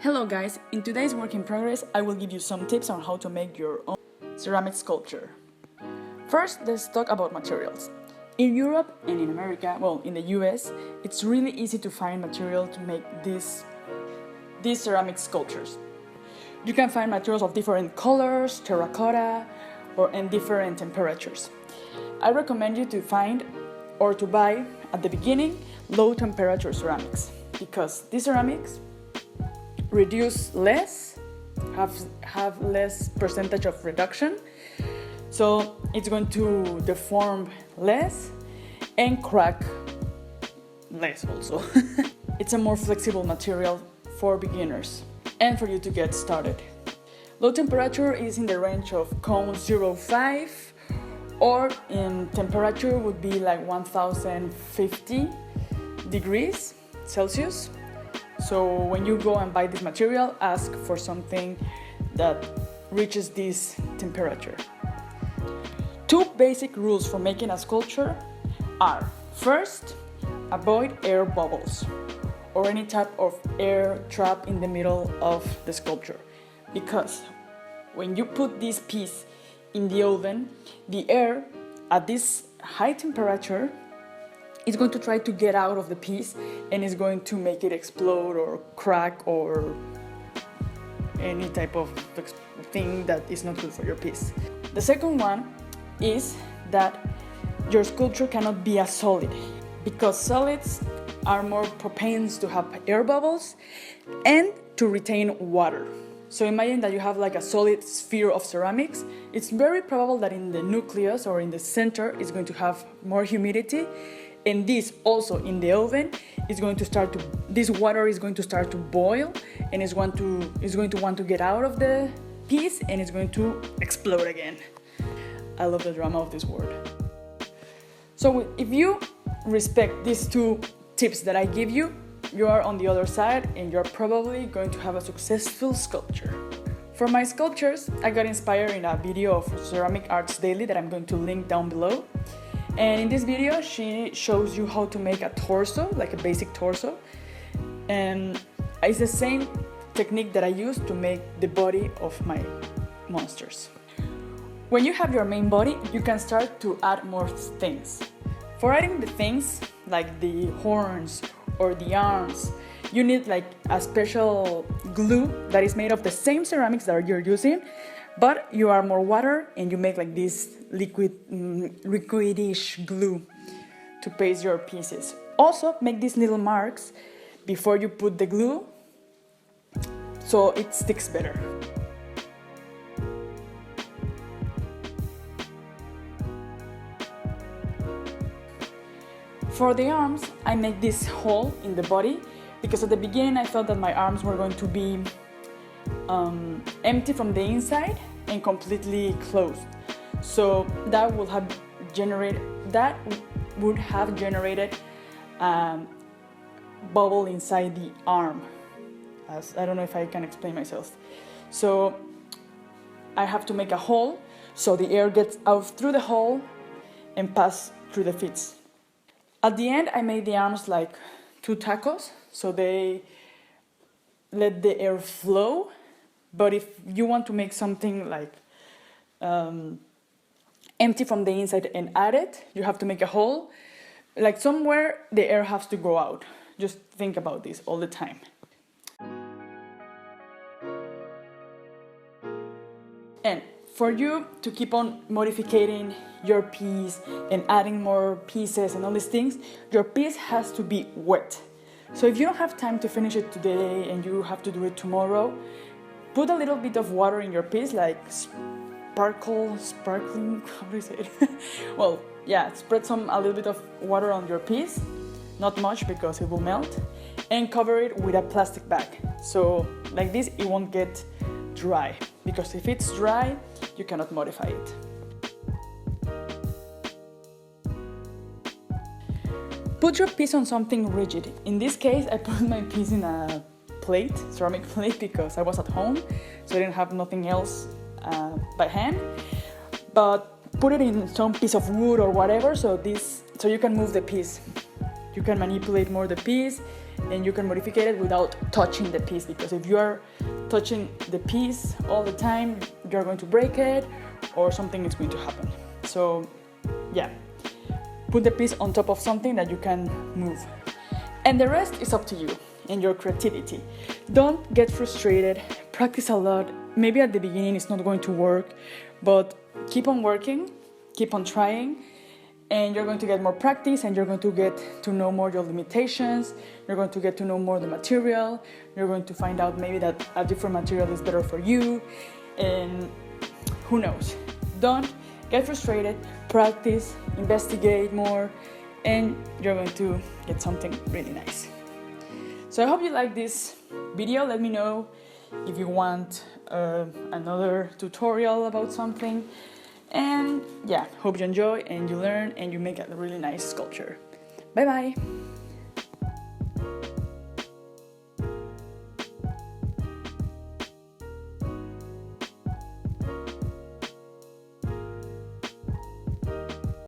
Hello guys, in today's work in progress I will give you some tips on how to make your own ceramic sculpture. First, let's talk about materials. In Europe and in America, well, in the US, it's really easy to find material to make these ceramic sculptures. You can find materials of different colors, terracotta, and different temperatures. I recommend you to find or to buy at the beginning low temperature ceramics, because these ceramics reduce less, have less percentage of reduction, so it's going to deform less and crack less also. It's a more flexible material for beginners and for you to get started. Low temperature is in the range of 0.05, or in temperature would be like 1050 degrees Celsius. So when you go and buy this material, ask for something that reaches this temperature. Two basic rules for making a sculpture are: first, avoid air bubbles or any type of air trap in the middle of the sculpture, because when you put this piece in the oven, the air at this high temperature is going to try to get out of the piece and is going to make it explode or crack or any type of thing that is not good for your piece. The second one is that your sculpture cannot be a solid, because solids are more propense to have air bubbles and to retain water. So imagine that you have like a solid sphere of ceramics. It's very probable that in the nucleus or in the center it's going to have more humidity, and this also in the oven is going to start to, this water is going to start to boil, and it's going to want to get out of the piece and it's going to explode again. I love the drama of this word. So if you respect these two tips that I give you, you are on the other side and you're probably going to have a successful sculpture. For my sculptures, I got inspired in a video of Ceramic Arts Daily that I'm going to link down below. And in this video, she shows you how to make a torso, like a basic torso. And it's the same technique that I use to make the body of my monsters. When you have your main body, you can start to add more things. For adding the things, like the horns or the arms, you need like a special glue that is made of the same ceramics that you're using, but you are more water and you make like this liquidish glue to paste your pieces. Also, make these little marks before you put the glue so it sticks better. For the arms, I make this hole in the body because at the beginning I thought that my arms were going to be empty from the inside and completely closed. So that would have generated a bubble inside the arm. I don't know if I can explain myself. So I have to make a hole so the air gets out through the hole and pass through the feet. At the end, I made the arms like two tacos, so they let the air flow. But if you want to make something like empty from the inside and add it, you have to make a hole. Like somewhere the air has to go out. Just think about this all the time. And for you to keep on modifying your piece and adding more pieces and all these things, your piece has to be wet. So if you don't have time to finish it today and you have to do it tomorrow, put a little bit of water in your piece, like sparkling, how do you say it? Well, yeah, spread a little bit of water on your piece, not much because it will melt, and cover it with a plastic bag. So like this, it won't get dry, because if it's dry, you cannot modify it. Put your piece on something rigid. In this case, I put my piece in a plate, ceramic plate, because I was at home, so I didn't have nothing else by hand. But put it in some piece of wood or whatever, so you can move the piece. You can manipulate more the piece and you can modify it without touching the piece, because if you are touching the piece all the time, you're going to break it or something is going to happen. So yeah, put the piece on top of something that you can move, and the rest is up to you and your creativity. Don't get frustrated, practice a lot. Maybe at the beginning it's not going to work, but keep on working, keep on trying, and you're going to get more practice, and you're going to get to know more your limitations, you're going to get to know more the material, you're going to find out maybe that a different material is better for you, and who knows. Don't get frustrated, practice, investigate more, and you're going to get something really nice. So I hope you like this video. Let me know if you want another tutorial about something. And yeah, hope you enjoy and you learn and you make a really nice sculpture. Bye bye!